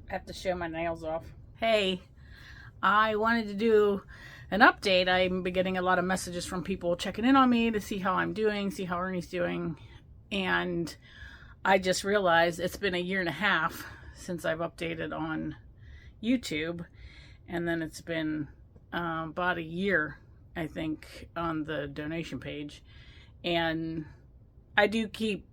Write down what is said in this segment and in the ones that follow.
I have to show my nails off. Hey, I wanted to do an update. I'm been getting a lot of messages from people checking in on me to see how I'm doing, see how Ernie's doing. And I just realized it's been a year and a half since I've updated on YouTube. And then it's been about a year, I think, on the donation page. And I do keep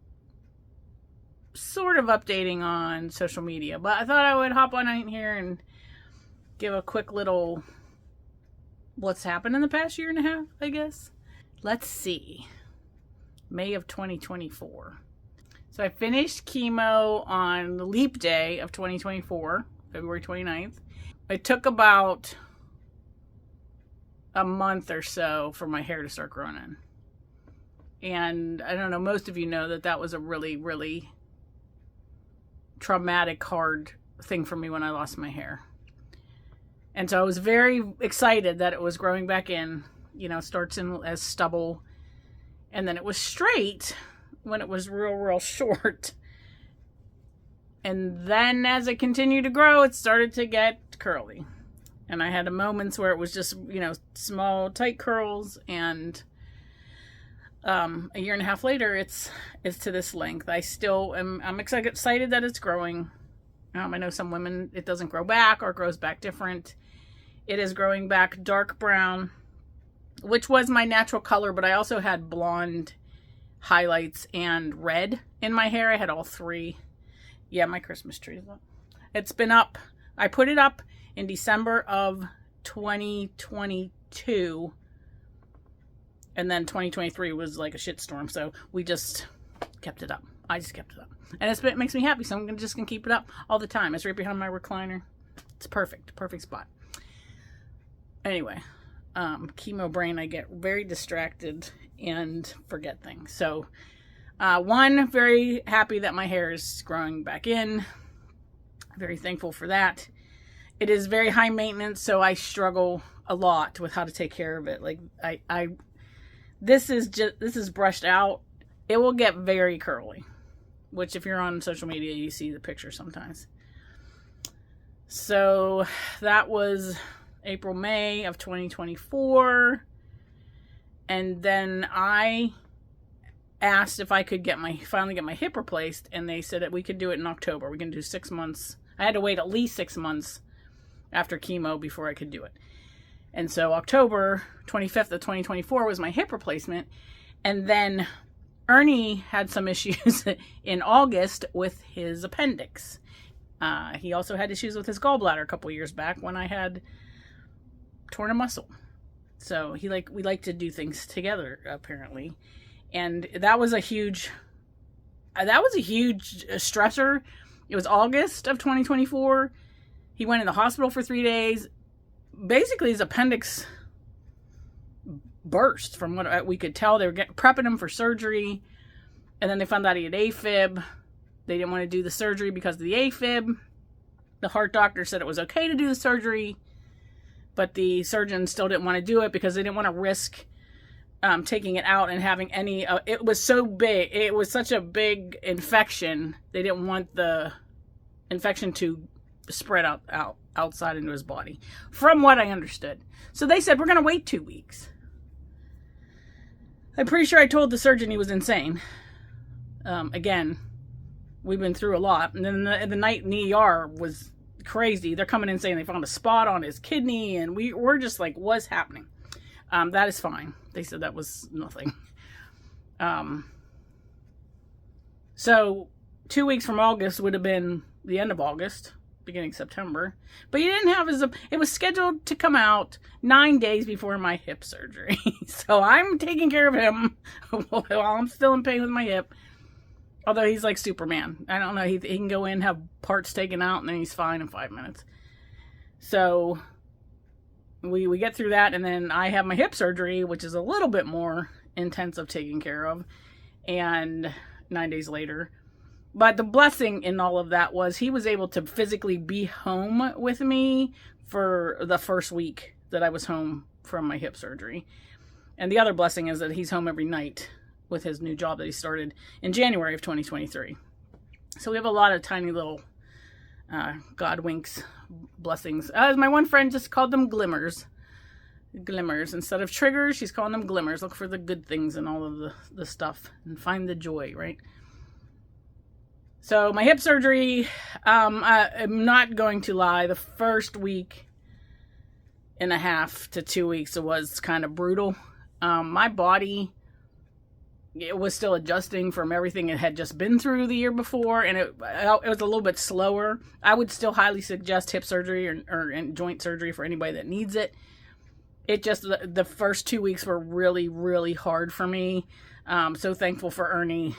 sort of updating on social media, but I thought I would hop on in here and give a quick little what's happened in the past year and a half, I guess. Let's see. May of 2024. So I finished chemo on the leap day of 2024, February 29th. It took about a month or so for my hair to start growing in. And I don't know, most of you know that was a really, really traumatic, hard thing for me when I lost my hair. And so I was very excited that it was growing back in. You know, starts in as stubble, and then it was straight when it was real short. And then as it continued to grow, it started to get curly. And I had moments where it was just, you know, small, tight curls, and a year and a half later, it's to this length. I'm excited that it's growing. I know some women, it doesn't grow back or grows back different. It is growing back dark brown, which was my natural color, but I also had blonde highlights and red in my hair. I had all three. Yeah, my Christmas tree is up. It's been up. I put it up in December of 2022. And then 2023 was like a shitstorm, so we just kept it up. I just kept it up. And it makes me happy, so I'm just going to keep it up all the time. It's right behind my recliner. It's perfect. Perfect spot. Anyway, chemo brain, I get very distracted and forget things. So, one, very happy that my hair is growing back in. Very thankful for that. It is very high maintenance, so I struggle a lot with how to take care of it. Like, This is brushed out. It will get very curly, which if you're on social media, you see the picture sometimes. So that was April, May of 2024. And then I asked if I could finally get my hip replaced, and they said that we could do it in October. We can do 6 months. I had to wait at least 6 months after chemo before I could do it. And so October 25th of 2024 was my hip replacement. And then Ernie had some issues in August with his appendix. He also had issues with his gallbladder a couple years back when I had torn a muscle. So we like to do things together, apparently. And that was a huge stressor. It was August of 2024. He went in the hospital for 3 days. Basically, his appendix burst from what we could tell. They were prepping him for surgery, and then they found out he had AFib. They didn't want to do the surgery because of the AFib. The heart doctor said it was okay to do the surgery, but the surgeon still didn't want to do it because they didn't want to risk taking it out and having any... it was so big. It was such a big infection. They didn't want the infection to spread outside into his body, from what I understood. So they said, we're going to wait 2 weeks. I'm pretty sure I told the surgeon he was insane. Again, we've been through a lot. And then the night in the ER was crazy. They're coming in saying they found a spot on his kidney, and we're just like, what's happening? That is fine. They said that was nothing. So 2 weeks from August would have been the end of August, beginning September, but he didn't have it was scheduled to come out 9 days before my hip surgery. So I'm taking care of him while I'm still in pain with my hip. Although he's like Superman. I don't know. He can go in, have parts taken out, and then he's fine in 5 minutes. So we get through that, and then I have my hip surgery, which is a little bit more intense of taking care of. And 9 days later, but the blessing in all of that was he was able to physically be home with me for the first week that I was home from my hip surgery. And the other blessing is that he's home every night with his new job that he started in January of 2023. So we have a lot of tiny little God winks blessings. My one friend just called them glimmers. Glimmers. Instead of triggers, she's calling them glimmers. Look for the good things and all of the stuff and find the joy, right? So my hip surgery, I'm not going to lie, the first week and a half to 2 weeks, it was kind of brutal. My body, it was still adjusting from everything it had just been through the year before, and it was a little bit slower. I would still highly suggest hip surgery or joint surgery for anybody that needs it. It just, the first 2 weeks were really, really hard for me. So thankful for Ernie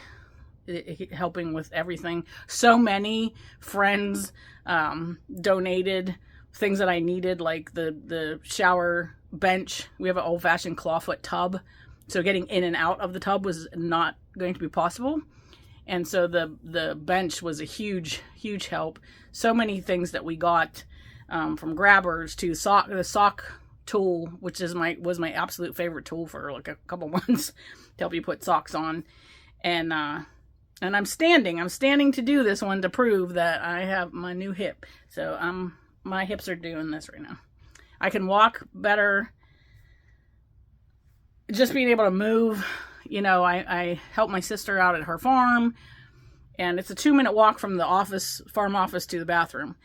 helping with everything. So many friends donated things that I needed, like the shower bench. We have an old-fashioned clawfoot tub, so getting in and out of the tub was not going to be possible. And so the bench was a huge help. So many things that we got, from grabbers to the sock tool, which was my absolute favorite tool for like a couple months to help you put socks on. And I'm standing to do this one to prove that I have my new hip. So my hips are doing this right now. I can walk better. Just being able to move. You know, I help my sister out at her farm, and it's a 2-minute walk from the farm office to the bathroom.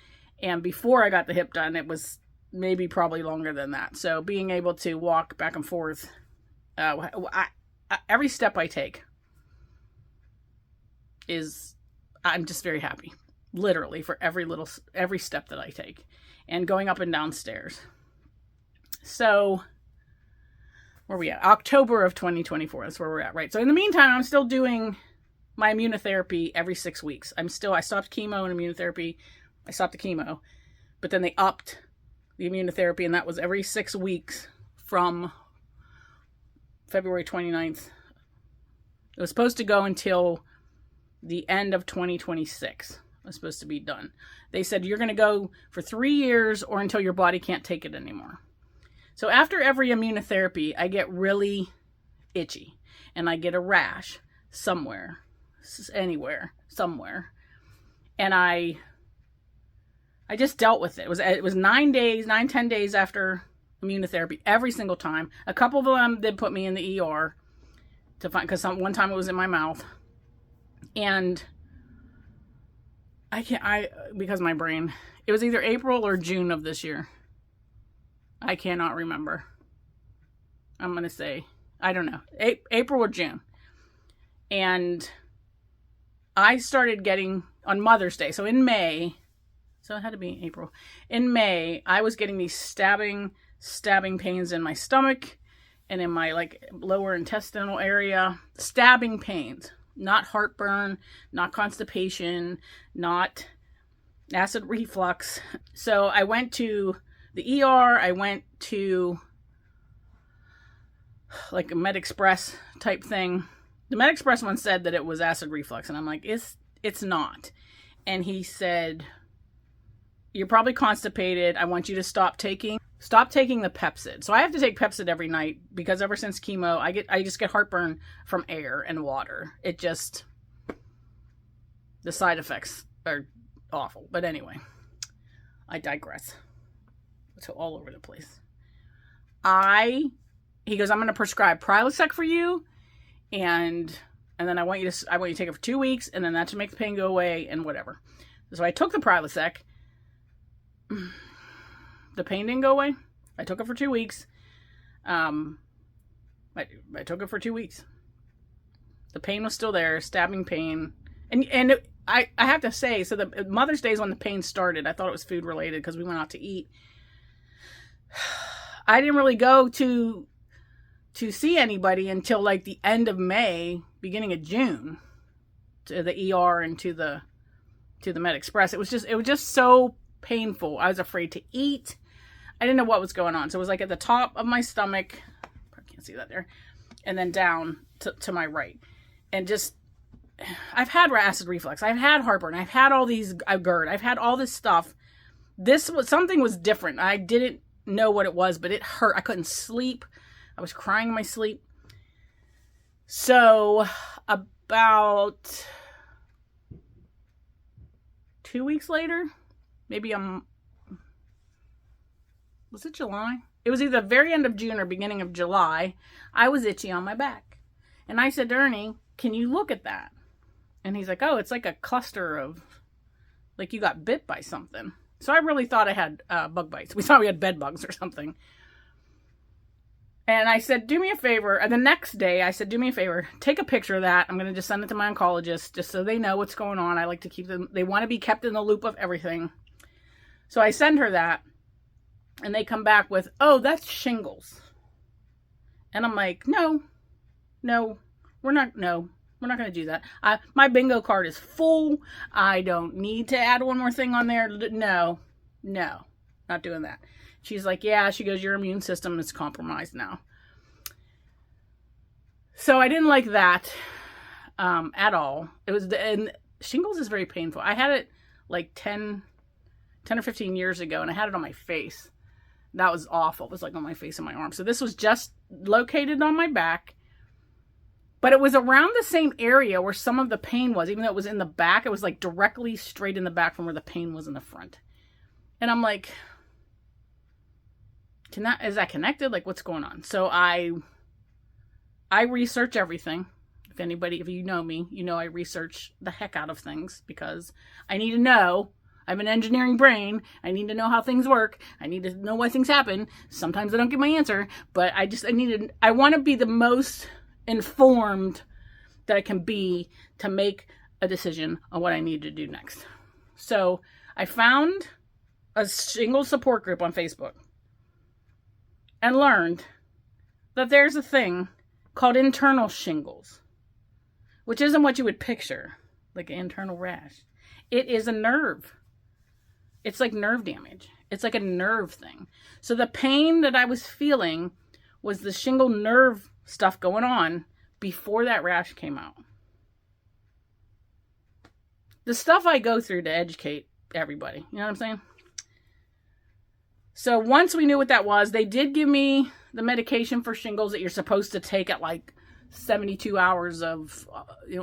And before I got the hip done, it was maybe probably longer than that. So being able to walk back and forth, every step I take I'm just very happy, literally, for every step that I take, and going up and down stairs. So where are we at? October of 2024. That's where we're at, right? So in the meantime, I'm still doing my immunotherapy every 6 weeks. I stopped chemo and immunotherapy. I stopped the chemo, but then they upped the immunotherapy, and that was every 6 weeks from February 29th. It was supposed to go until the end of 2026. It was supposed to be done. They said you're going to go for 3 years or until your body can't take it anymore. So after every immunotherapy, I get really itchy, and I get a rash somewhere, anywhere, somewhere. And I just dealt with it. It was 10 days after immunotherapy every single time. A couple of them did put me in the ER to find, because one time it was in my mouth. And because my brain, it was either April or June of this year. I cannot remember. I'm going to say, I don't know, April or June. And I started getting, on Mother's Day, so in May, so it had to be April. In May, I was getting these stabbing pains in my stomach and in my lower intestinal area. Stabbing pains. Not heartburn, not constipation, not acid reflux. So I went to the ER. I went to like a MedExpress type thing. The MedExpress one said that it was acid reflux, and I'm like, it's not. And he said, you're probably constipated. I want you to stop taking the Pepcid. So I have to take Pepcid every night because ever since chemo, I just get heartburn from air and water. The side effects are awful. But anyway, I digress. So all over the place. He goes, I'm going to prescribe Prilosec for you, and then I want you to take it for 2 weeks, and then that should make the pain go away and whatever. So I took the Prilosec. The pain didn't go away. I took it for 2 weeks. I took it for 2 weeks. The pain was still there, stabbing pain. And I have to say, so the Mother's Day is when the pain started. I thought it was food related because we went out to eat. I didn't really go to see anybody until like the end of May, beginning of June, to the ER and to the MedExpress. It was just so painful. I was afraid to eat. I didn't know what was going on. So it was like at the top of my stomach. I can't see that there. And then down to my right. And just, I've had acid reflux. I've had heartburn. I've had all these GERD. I've had all this stuff. Something was different. I didn't know what it was, but it hurt. I couldn't sleep. I was crying in my sleep. So about 2 weeks later, maybe was it July? It was either the very end of June or beginning of July. I was itchy on my back. And I said to Ernie, can you look at that? And he's like, oh, it's like a cluster of, like you got bit by something. So I really thought I had bug bites. We thought we had bed bugs or something. And I said, do me a favor. And the next day I said, do me a favor. Take a picture of that. I'm going to just send it to my oncologist just so they know what's going on. I like to keep them. They want to be kept in the loop of everything. So I send her that. And they come back with, oh, that's shingles. And I'm like, no, we're not going to do that. My bingo card is full. I don't need to add one more thing on there. No, not doing that. She's like, yeah, she goes, your immune system is compromised now. So I didn't like that at all. And shingles is very painful. I had it like 10 or 15 years ago, and I had it on my face. That was awful. It was like on my face and my arm. So this was just located on my back. But it was around the same area where some of the pain was. Even though it was in the back, it was like directly straight in the back from where the pain was in the front. And I'm like, is that connected? Like, what's going on? So I research everything. If you know me, you know I research the heck out of things because I need to know. I have an engineering brain. I need to know how things work. I need to know why things happen. Sometimes I don't get my answer, but I want to be the most informed that I can be to make a decision on what I need to do next. So I found a shingles support group on Facebook and learned that there's a thing called internal shingles, which isn't what you would picture, like an internal rash. It is a nerve. It's like nerve damage. It's like a nerve thing. So the pain that I was feeling was the shingle nerve stuff going on before that rash came out. The stuff I go through to educate everybody. You know what I'm saying? So once we knew what that was, they did give me the medication for shingles that you're supposed to take at like 72 hours of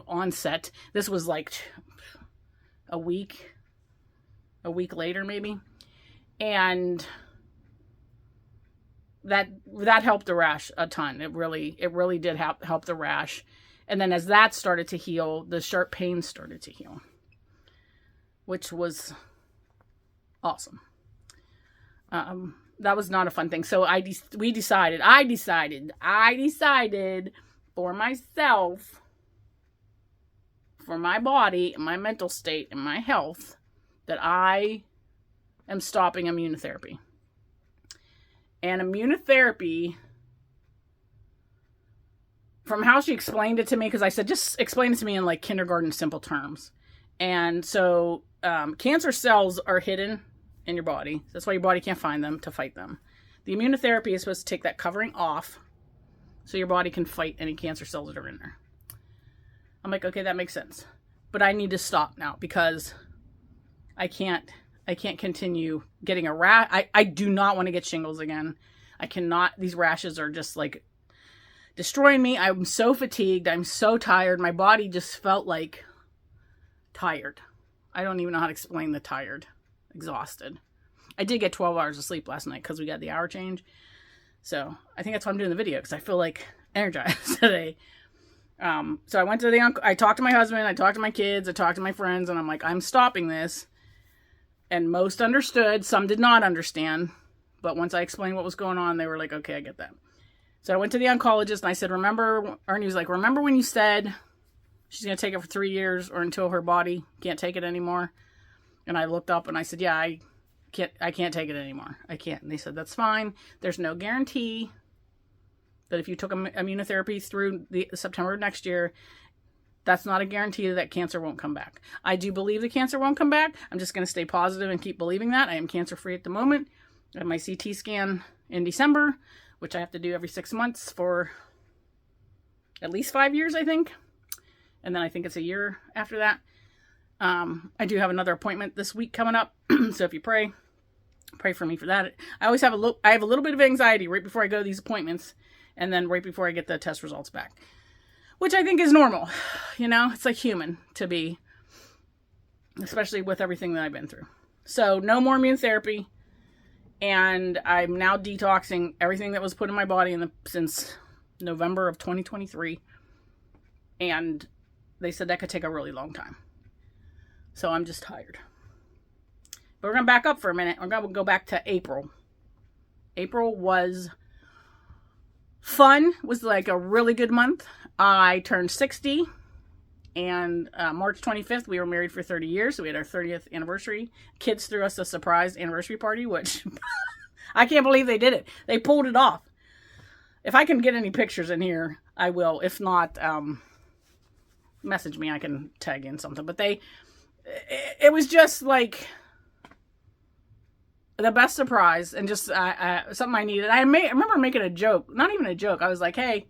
onset. This was like a week later maybe. And that helped the rash a ton. It really did help the rash. And then as that started to heal, the sharp pain started to heal, which was awesome. That was not a fun thing. So I decided for myself, for my body and my mental state and my health, that I am stopping immunotherapy. And immunotherapy, from how she explained it to me, because I said, just explain it to me in like kindergarten simple terms. And so cancer cells are hidden in your body. That's why your body can't find them to fight them. The immunotherapy is supposed to take that covering off so your body can fight any cancer cells that are in there. I'm like, okay, that makes sense. But I need to stop now because I can't continue getting a rash. I do not want to get shingles again. I cannot. These rashes are just like destroying me. I'm so fatigued. I'm so tired. My body just felt like tired. I don't even know how to explain the tired. Exhausted. I did get 12 hours of sleep last night because we got the hour change. So I think that's why I'm doing the video, because I feel like energized today. So I went to I talked to my husband, I talked to my kids, I talked to my friends, and I'm like, I'm stopping this. And most understood, some did not understand. But once I explained what was going on, they were like, okay, I get that. So I went to the oncologist and I said, Ernie was like, remember when you said she's going to take it for 3 years or until her body can't take it anymore? And I looked up and I said, yeah, I can't take it anymore. I can't. And they said, that's fine. There's no guarantee that if you took immunotherapy through the September of next year, that's not a guarantee that cancer won't come back. I do believe the cancer won't come back. I'm just going to stay positive and keep believing that. I am cancer-free at the moment. I have my CT scan in December, which I have to do every 6 months for at least 5 years, I think. And then I think it's a year after that. I do have another appointment this week coming up. So if you pray for me for that. I always have I have a little bit of anxiety right before I go to these appointments, and then right before I get the test results back, which I think is normal. You know, it's like human to be, especially with everything that I've been through. So no more immunotherapy. And I'm now detoxing everything that was put in my body since November of 2023. And they said that could take a really long time. So I'm just tired. But we're going to back up for a minute. We're going to go back to April. April was fun. It was like a really good month. I turned 60. And March 25th, we were married for 30 years. So we had our 30th anniversary. Kids threw us a surprise anniversary party, which I can't believe they did it. They pulled it off. If I can get any pictures in here, I will. If not, message me. I can tag in something. But it was just like the best surprise and just something I needed. I remember making a joke. Not even a joke. I was like, hey,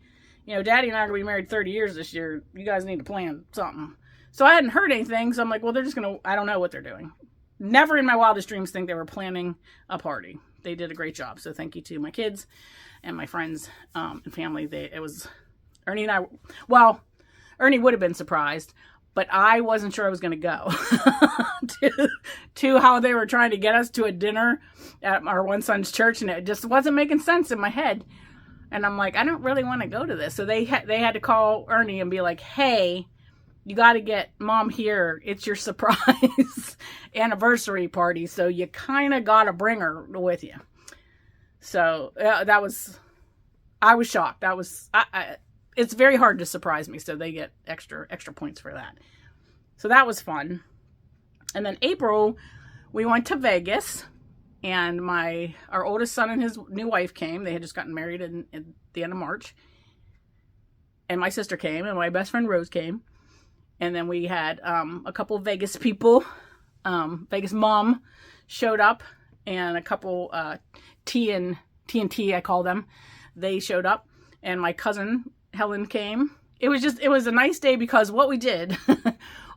Daddy and I are going to be married 30 years this year. You guys need to plan something. So I hadn't heard anything. So I'm like, well, they're just going to, I don't know what they're doing. Never in my wildest dreams think they were planning a party. They did a great job. So thank you to my kids and my friends and family. It was Ernie and I, well, Ernie would have been surprised, but I wasn't sure I was going to go to how they were trying to get us to a dinner at our one son's church. And it just wasn't making sense in my head. And I'm like, I don't really want to go to this. So they had to call Ernie and be like, hey, you got to get Mom here. It's your surprise anniversary party. So you kind of got to bring her with you. So I was shocked. It's very hard to surprise me. So they get extra points for that. So that was fun. And then April, we went to Vegas. And our oldest son and his new wife came. They had just gotten married at the end of March. And my sister came, and my best friend Rose came. And then we had a couple of Vegas people. Vegas mom showed up, and a couple TNT, I call them. They showed up, and my cousin Helen came. It was a nice day because what we did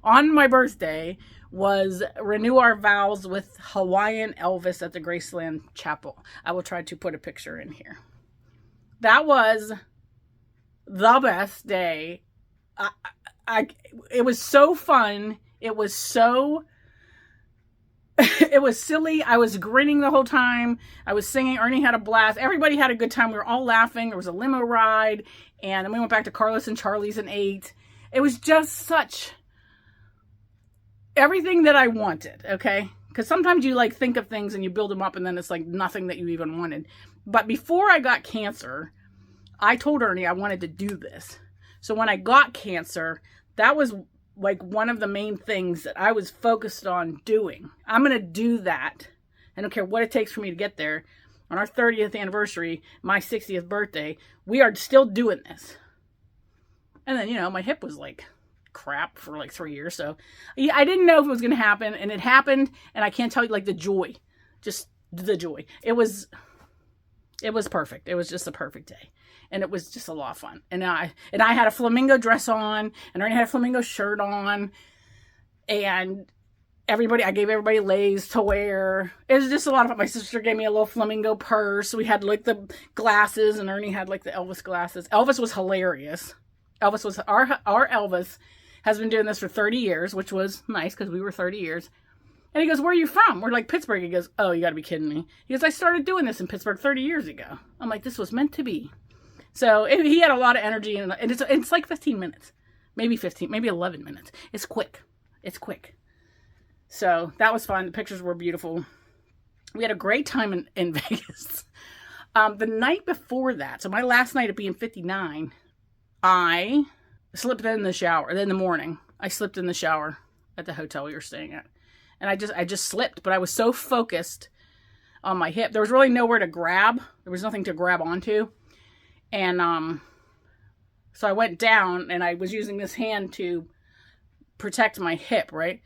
on my birthday was renew our vows with Hawaiian Elvis at the Graceland Chapel. I will try to put a picture in here. That was the best day. It was so fun. It was so... it was silly. I was grinning the whole time. I was singing. Ernie had a blast. Everybody had a good time. We were all laughing. There was a limo ride. And then we went back to Carlos and Charlie's and ate. It was just such... everything that I wanted, okay? Because sometimes you like think of things and you build them up and then it's like nothing that you even wanted. But before I got cancer, I told Ernie I wanted to do this. So when I got cancer, that was like one of the main things that I was focused on doing. I'm going to do that. I don't care what it takes for me to get there. On our 30th anniversary, my 60th birthday, we are still doing this. And then, my hip was like crap for like 3 years. So yeah, I didn't know if it was going to happen, and it happened. And I can't tell you, like, the joy, just the joy. It was perfect. It was just a perfect day. And it was just a lot of fun. And I had a flamingo dress on, and Ernie had a flamingo shirt on, and I gave everybody leis to wear. It was just a lot of fun. My sister gave me a little flamingo purse. We had like the glasses, and Ernie had like the Elvis glasses. Elvis was hilarious. Elvis was our Elvis has been doing this for 30 years, which was nice because we were 30 years. And he goes, where are you from? We're like, Pittsburgh. He goes, oh, you got to be kidding me. He goes, I started doing this in Pittsburgh 30 years ago. I'm like, this was meant to be. So he had a lot of energy, and it's like 15 minutes. Maybe 15, maybe 11 minutes. It's quick. So that was fun. The pictures were beautiful. We had a great time in Vegas. The night before that, so my last night of being 59, I slipped in the shower. In the morning, I slipped in the shower at the hotel we were staying at. And I just slipped, but I was so focused on my hip. There was really nowhere to grab. There was nothing to grab onto. And so I went down, and I was using this hand to protect my hip, right?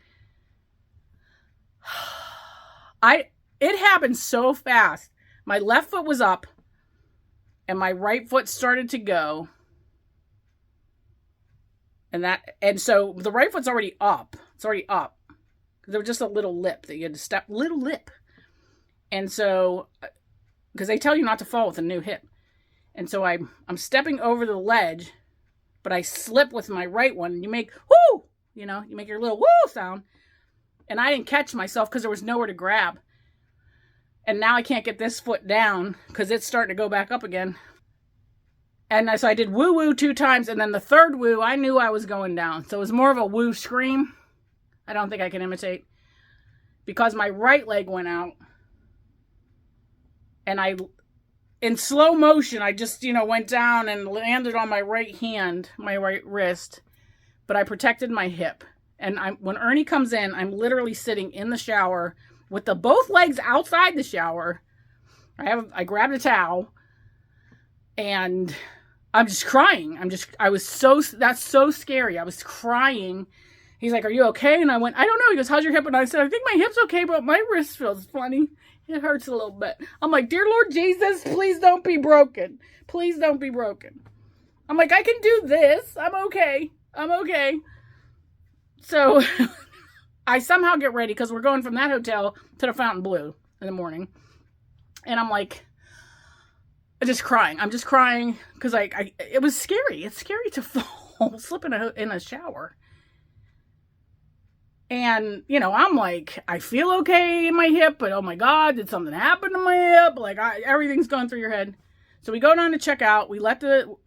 It happened so fast. My left foot was up, and my right foot started to go. And so the right foot's already up. It's already up. There was just a little lip that you had to step. Little lip. And so, because they tell you not to fall with a new hip. And so I'm stepping over the ledge, but I slip with my right one. And you make, whoo! You make your little whoo sound. And I didn't catch myself because there was nowhere to grab. And now I can't get this foot down because it's starting to go back up again. And so I did woo woo 2 times. And then the third woo, I knew I was going down. So it was more of a woo scream. I don't think I can imitate. Because my right leg went out. And in slow motion, I just, went down and landed on my right hand, my right wrist. But I protected my hip. And when Ernie comes in, I'm literally sitting in the shower with both legs outside the shower. I grabbed a towel. And I'm just crying. That's so scary. I was crying. He's like, "Are you okay?" And I went, "I don't know." He goes, "How's your hip?" And I said, "I think my hip's okay, but my wrist feels funny. It hurts a little bit." I'm like, "Dear Lord Jesus, please don't be broken. Please don't be broken." I'm like, "I can do this. I'm okay. I'm okay." So I somehow get ready because we're going from that hotel to the Fontainebleau in the morning. And I'm like, just crying. I'm just crying because it was scary. It's scary to fall, slip in a shower. And, I'm like, I feel okay in my hip, but oh my God, did something happen to my hip? Like, everything's going through your head. So we go down to check out.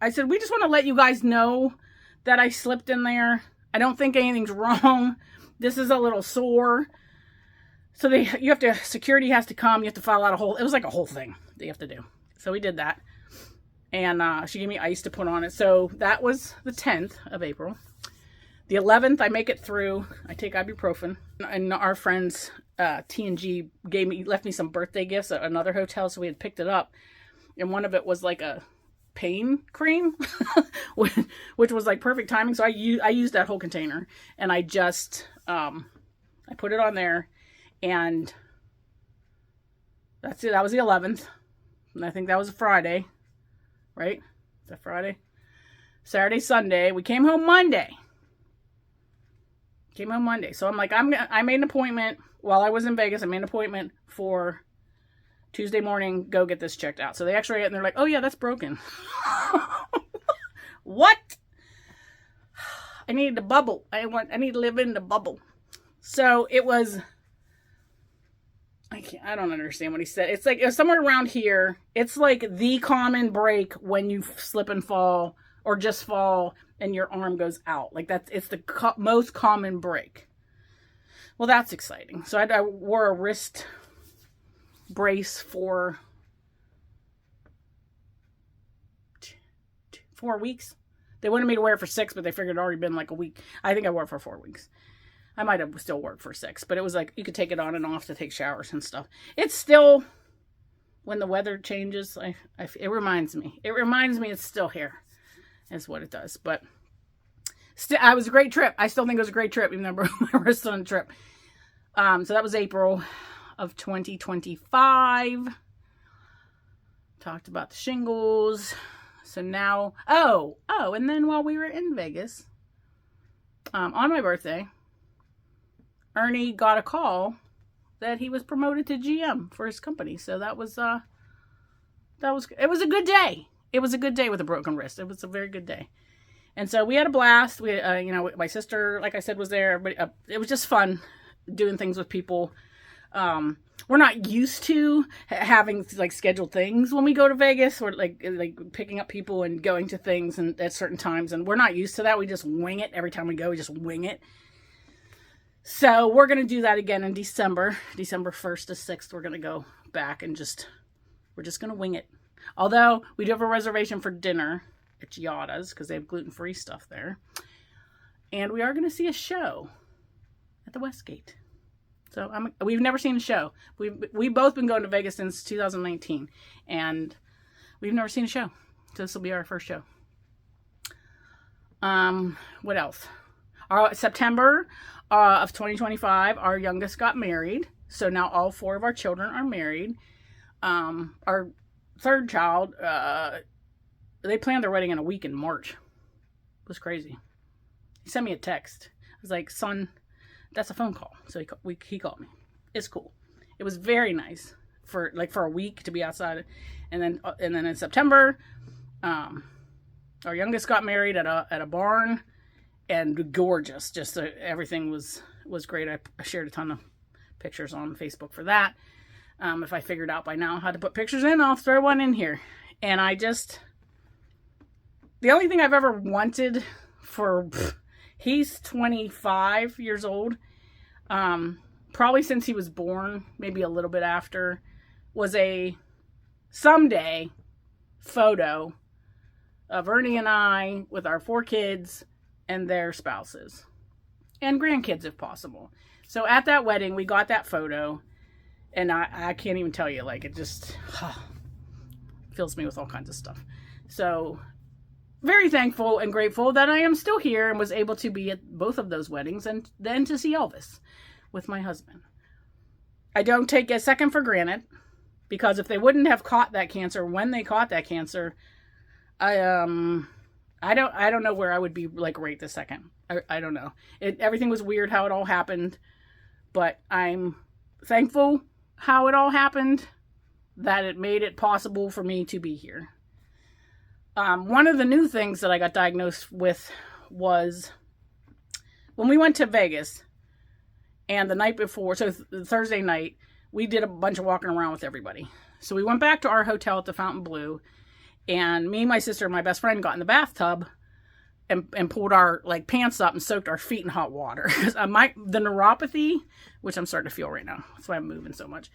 I said, we just want to let you guys know that I slipped in there. I don't think anything's wrong. This is a little sore. So security has to come. You have to file out it was like a whole thing that you have to do. So we did that. And she gave me ice to put on it. So that was the 10th of April. The 11th, I make it through. I take ibuprofen. And our friends, T&G, left me some birthday gifts at another hotel, so we had picked it up. And one of it was like a pain cream, which was like perfect timing. So I used that whole container. And I just, I put it on there. And that's it. That was the 11th. And I think that was a Friday. Right? Is that Friday? Saturday, Sunday. We came home Monday. So I'm like, I made an appointment while I was in Vegas. I made an appointment for Tuesday morning. Go get this checked out. So they x-ray it and they're like, "Oh yeah, that's broken." What? I needed a bubble. I need to live in the bubble. So it was, I don't understand what he said. It's like, it was somewhere around here. It's like the common break when you slip and fall or just fall and your arm goes out. Like it's the most common break. Well, that's exciting. So I wore a wrist brace for 4 weeks. They wanted me to wear it for 6, but they figured it had already been like a week. I think I wore it for 4 weeks. I might have still worked for 6, but it was like you could take it on and off to take showers and stuff. It's still, when the weather changes, it reminds me. It reminds me it's still here. Is what it does. But still, it was a great trip. I still think it was a great trip, even though I broke my wrist on the trip. So that was April of 2025. Talked about the shingles. So now, and then while we were in Vegas, on my birthday, Ernie got a call that he was promoted to GM for his company. So it was a good day. It was a good day with a broken wrist. It was a very good day. And so we had a blast. We, my sister, like I said, was there. But it was just fun doing things with people. We're not used to having like scheduled things when we go to Vegas, or like picking up people and going to things and at certain times. And we're not used to that. We just wing it every time we go. We just wing it. So we're going to do that again in December 1st to 6th. We're going to go back and we're just going to wing it. Although we do have a reservation for dinner at Giada's because they have gluten-free stuff there. And we are going to see a show at the Westgate. So we've never seen a show. We've both been going to Vegas since 2019. And we've never seen a show. So this will be our first show. What else? September of 2025, our youngest got married. So now all 4 of our children are married. Our third child, they planned their wedding in a week in March. It was crazy. He sent me a text. I was like, "Son, that's a phone call." So he called me. It's cool. It was very nice for a week to be outside. And then in September, our youngest got married at a barn, and gorgeous. Just everything was was great. I shared a ton of pictures on Facebook for that. If I figured out by now how to put pictures in, I'll throw one in here. And the only thing I've ever wanted he's 25 years old, probably since he was born, maybe a little bit after, was a someday photo of Ernie and I with our 4 kids and their spouses and grandkids if possible. So at that wedding, we got that photo, and I can't even tell you, like, it just fills me with all kinds of stuff. So very thankful and grateful that I am still here and was able to be at both of those weddings and then to see Elvis with my husband. I don't take a second for granted, because if they wouldn't have caught that cancer when they caught that cancer, I don't know where I would be, like, right this second. I don't know. Everything was weird how it all happened, but I'm thankful how it all happened, that it made it possible for me to be here. One of the new things that I got diagnosed with was when we went to Vegas, and the night before, so Thursday night, we did a bunch of walking around with everybody. So we went back to our hotel at the Fontainebleau, and me, my sister, and my best friend got in the bathtub and pulled our, like, pants up and soaked our feet in hot water. Because the neuropathy, which I'm starting to feel right now, that's why I'm moving so much.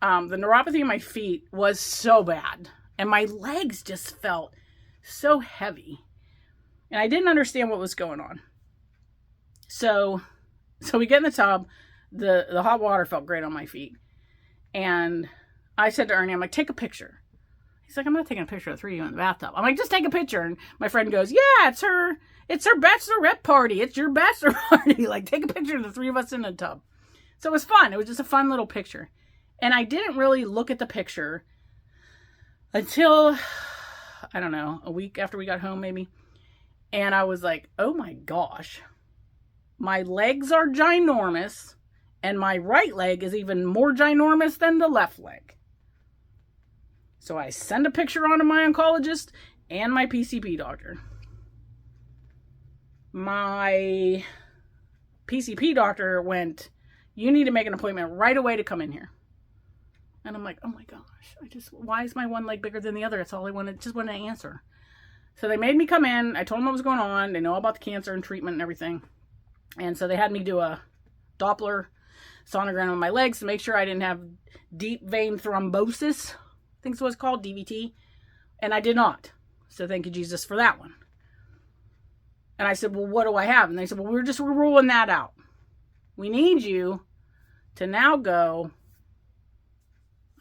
The neuropathy in my feet was so bad, and my legs just felt so heavy, and I didn't understand what was going on. So we get in the tub. The hot water felt great on my feet, and I said to Ernie, I'm like, take a picture. He's like, I'm not taking a picture of the 3 of you in the bathtub. I'm like, just take a picture. And my friend goes, yeah, it's her bachelorette party. It's your bachelor party. Like, take a picture of the 3 of us in the tub. So it was fun. It was just a fun little picture. And I didn't really look at the picture until, I don't know, a week after we got home maybe. And I was like, oh my gosh, my legs are ginormous, and my right leg is even more ginormous than the left leg. So I send a picture on to my oncologist and my PCP doctor. My PCP doctor went, you need to make an appointment right away to come in here. And I'm like, oh my gosh, why is my one leg bigger than the other? That's all I just wanted to answer. So they made me come in. I told them what was going on. They know about the cancer and treatment and everything. And so they had me do a Doppler sonogram on my legs to make sure I didn't have deep vein thrombosis. I think it's what it's called, DVT. And I did not. So thank you, Jesus, for that one. And I said, well, what do I have? And they said, well, we're ruling that out. We need you to now go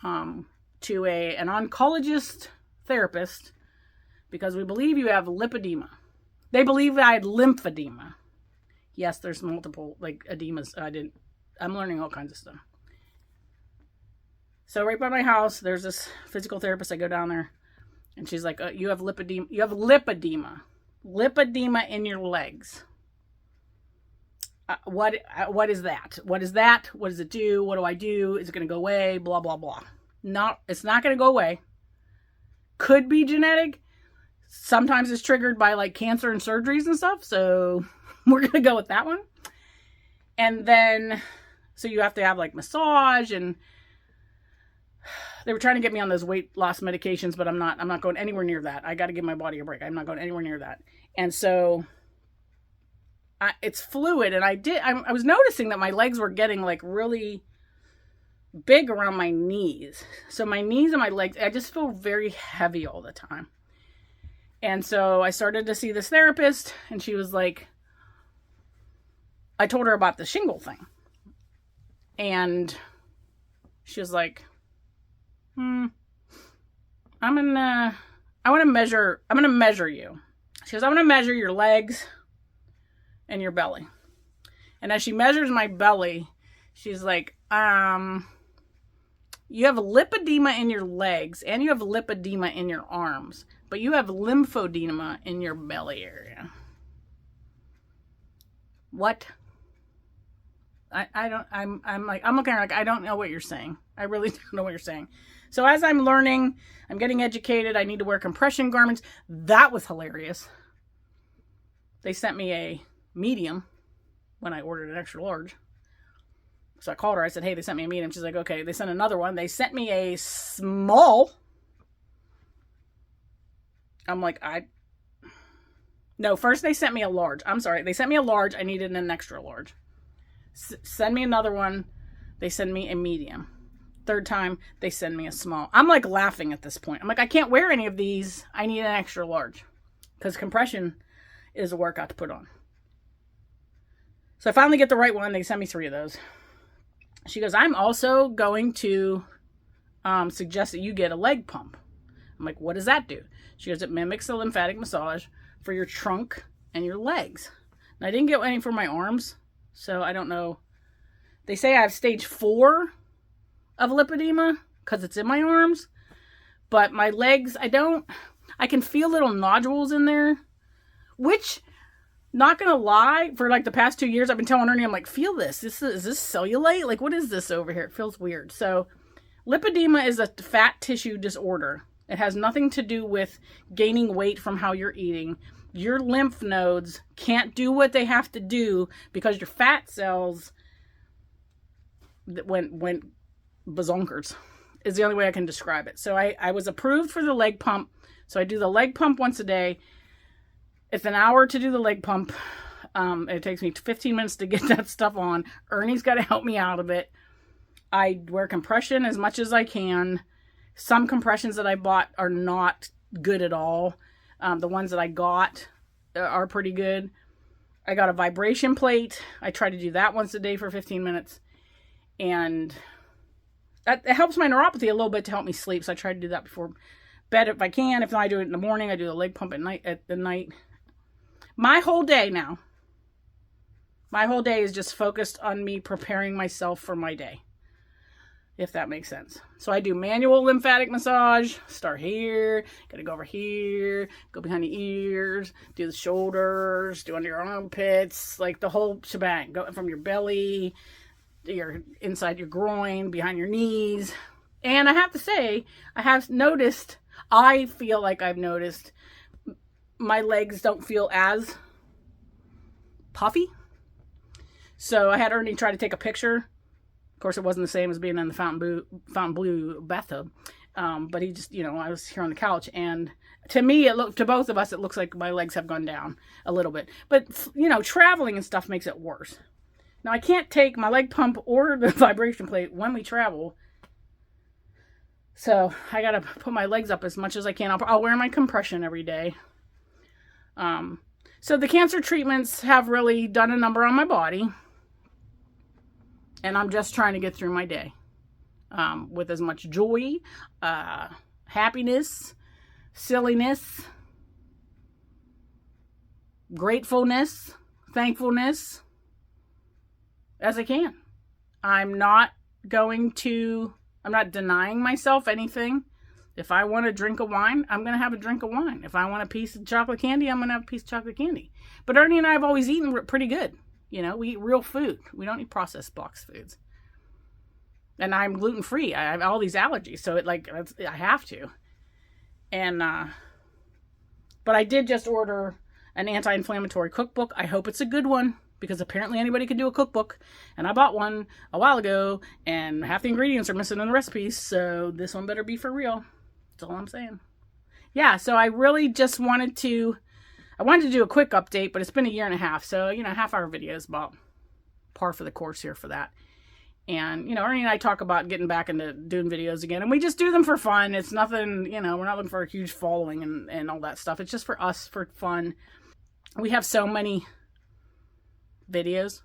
to an oncologist therapist, because we believe you have lipedema. They believe I had lymphedema. Yes, there's multiple, like, edemas. I'm learning all kinds of stuff. So right by my house, there's this physical therapist. I go down there, and she's like, you have lipedema. You have lipedema. Lipedema in your legs. What is that? What is that? What does it do? What do I do? Is it going to go away? Blah, blah, blah. No, it's not going to go away. Could be genetic. Sometimes it's triggered by, like, cancer and surgeries and stuff. So we're going to go with that one. And then, so you have to have, like, massage, and they were trying to get me on those weight loss medications, but I'm not going anywhere near that. I got to give my body a break. I'm not going anywhere near that. And so it's fluid, and I was noticing that my legs were getting, like, really big around my knees. So my knees and my legs, I just feel very heavy all the time. And so I started to see this therapist, and she was like, I told her about the shingle thing. And she was like, I'm going to measure you. She goes, I'm going to measure your legs and your belly. And as she measures my belly, she's like, you have lipedema in your legs and you have lipedema in your arms, but you have lymphedema in your belly area. What? I'm looking like, I don't know what you're saying. I really don't know what you're saying. So as I'm learning, I'm getting educated. I need to wear compression garments. That was hilarious. They sent me a medium when I ordered an extra large. So I called her. I said, hey, they sent me a medium. She's like, okay. They sent another one. They sent me a small. I'm like, no, first they sent me a large. I'm sorry. They sent me a large. I needed an extra large. Send me another one. They send me a medium. Third time, they send me a small. I'm like laughing at this point. I'm like, I can't wear any of these. I need an extra large. Because compression is a workout to put on. So I finally get the right one. They sent me 3 of those. She goes, I'm also going to suggest that you get a leg pump. I'm like, what does that do? She goes, it mimics a lymphatic massage for your trunk and your legs. And I didn't get any for my arms, so I don't know. They say I have stage 4 of lipedema because it's in my arms. But my legs, I can feel little nodules in there. Which, not gonna lie, for like the past 2 years, I've been telling Ernie, I'm like, feel this. Is this cellulite? Like, what is this over here? It feels weird. So, lipedema is a fat tissue disorder. It has nothing to do with gaining weight from how you're eating. Your lymph nodes can't do what they have to do because your fat cells went bazonkers is the only way I can describe it. So I was approved for the leg pump. So I do the leg pump once a day. It's an hour to do the leg pump. It takes me 15 minutes to get that stuff on. Ernie's got to help me out of it. I wear compression as much as I can. Some compressions that I bought are not good at all. The ones that I got are pretty good. I got a vibration plate. I try to do that once a day for 15 minutes. And it helps my neuropathy a little bit to help me sleep. So I try to do that before bed if I can. If not, I do it in the morning. I do the leg pump at the night. My whole day now. My whole day is just focused on me preparing myself for my day. If that makes sense. So I do manual lymphatic massage. Start here. Gotta go over here. Go behind the ears. Do the shoulders. Do under your armpits. Like the whole shebang. Go from your belly. Your inside your groin. Behind your knees. And I have to say, I feel like I've noticed my legs don't feel as puffy. So I had Ernie try to take a picture. Of course, it wasn't the same as being in the Fontainebleau bathtub. But he just, I was here on the couch. And to me, to both of us, it looks like my legs have gone down a little bit. But, traveling and stuff makes it worse. Now, I can't take my leg pump or the vibration plate when we travel. So I got to put my legs up as much as I can. I'll wear my compression every day. So the cancer treatments have really done a number on my body. And I'm just trying to get through my day with as much joy, happiness, silliness, gratefulness, thankfulness as I can. I'm not denying myself anything. If I want a drink of wine, I'm going to have a drink of wine. If I want a piece of chocolate candy, I'm going to have a piece of chocolate candy. But Ernie and I have always eaten pretty good. We eat real food. We don't eat processed box foods. And I'm gluten-free. I have all these allergies, so I have to. And, but I did just order an anti-inflammatory cookbook. I hope it's a good one, because apparently anybody can do a cookbook. And I bought one a while ago, and half the ingredients are missing in the recipes, so this one better be for real. That's all I'm saying. Yeah, so I really just wanted to do a quick update, but it's been a year and a half. So, half-hour videos about par for the course here for that. And, Ernie and I talk about getting back into doing videos again. And we just do them for fun. It's nothing, we're not looking for a huge following and all that stuff. It's just for us, for fun. We have so many videos.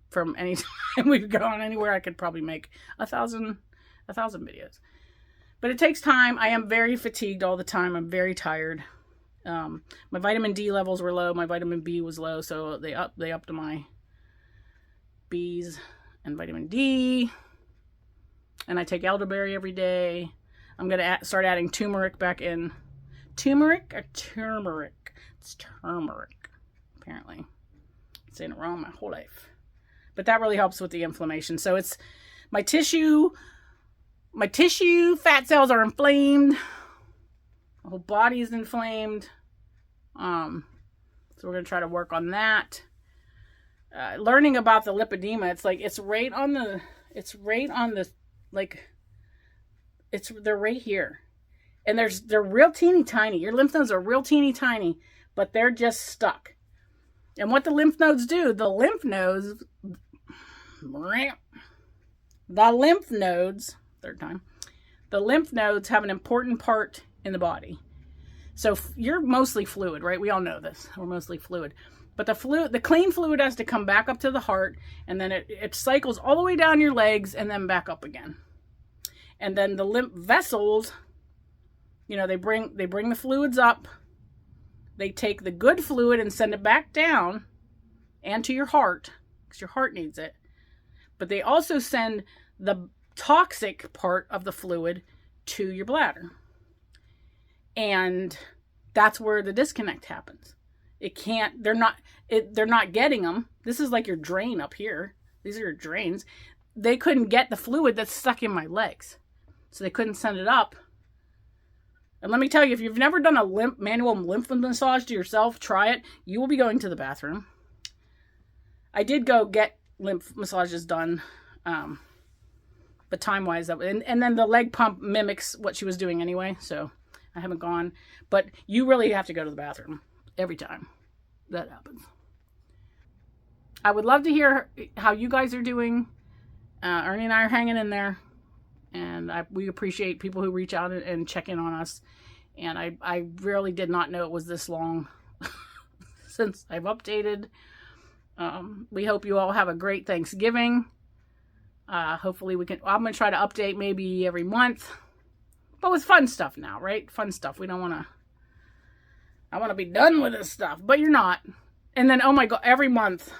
From any time we've gone anywhere, I could probably make 1,000 videos. But it takes time. I am very fatigued all the time. I'm very tired. My vitamin D levels were low. My vitamin B was low, so they upped my B's and vitamin D. And I take elderberry every day. I'm going to start adding turmeric back in. Turmeric or turmeric? It's turmeric, apparently. I'm saying it wrong my whole life. But that really helps with the inflammation. So it's my tissue fat cells are inflamed. The whole body is inflamed. So we're going to try to work on that. learning about the lipedema, it's like they're right here. And they're real teeny tiny. Your lymph nodes are real teeny tiny, but they're just stuck. And what the lymph nodes do, the lymph nodes, third time, the lymph nodes have an important part in the body. So you're mostly fluid, right? We all know this. We're mostly fluid. But the clean fluid has to come back up to the heart, and then it cycles all the way down your legs and then back up again. And then the lymph vessels, they bring the fluids up. They take the good fluid and send it back down and to your heart, because your heart needs it. But they also send the toxic part of the fluid to your bladder. And that's where the disconnect happens. They're not getting them. This is like your drain up here. These are your drains. They couldn't get the fluid that's stuck in my legs. So they couldn't send it up. And let me tell you, if you've never done a manual lymph massage to yourself, try it. You will be going to the bathroom. I did go get lymph massages done, but time-wise, and then the leg pump mimics what she was doing anyway, so I haven't gone. But you really have to go to the bathroom every time that happens. I would love to hear how you guys are doing. Ernie and I are hanging in there. And we appreciate people who reach out and check in on us. And I really did not know it was this long since I've updated. We hope you all have a great Thanksgiving. Hopefully I'm going to try to update maybe every month. But with fun stuff now, right? Fun stuff. I want to be done with this stuff. But you're not. And then, oh my God, every month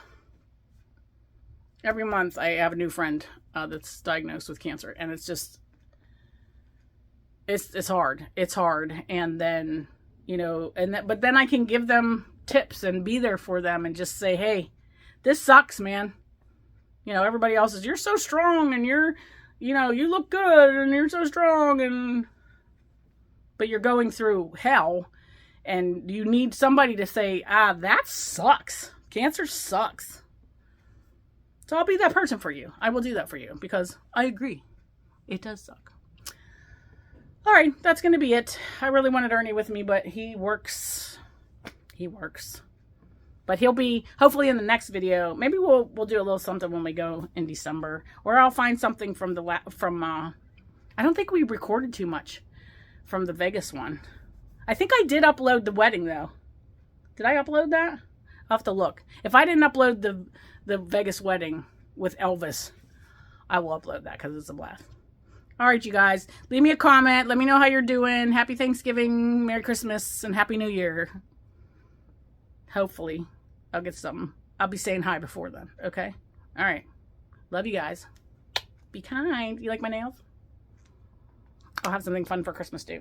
I have a new friend that's diagnosed with cancer, and it's just, it's hard. It's hard. And then, but then I can give them tips and be there for them and just say, hey, this sucks, man. Everybody else is, you're so strong, and you look good, and you're so strong, but you're going through hell, and you need somebody to say, that sucks. Cancer sucks. So I'll be that person for you. I will do that for you because I agree. It does suck. All right, that's going to be it. I really wanted Ernie with me, but he works. But he'll be hopefully in the next video. Maybe we'll do a little something when we go in December, or I'll find something from I don't think we recorded too much from the Vegas one. I think I did upload the wedding though. Did I upload that? I'll have to look. If I didn't upload the Vegas wedding with Elvis, I will upload that because it's a blast. All right, you guys. Leave me a comment. Let me know how you're doing. Happy Thanksgiving, Merry Christmas, and Happy New Year. Hopefully, I'll get something. I'll be saying hi before then, okay? All right. Love you guys. Be kind. You like my nails? I'll have something fun for Christmas, too.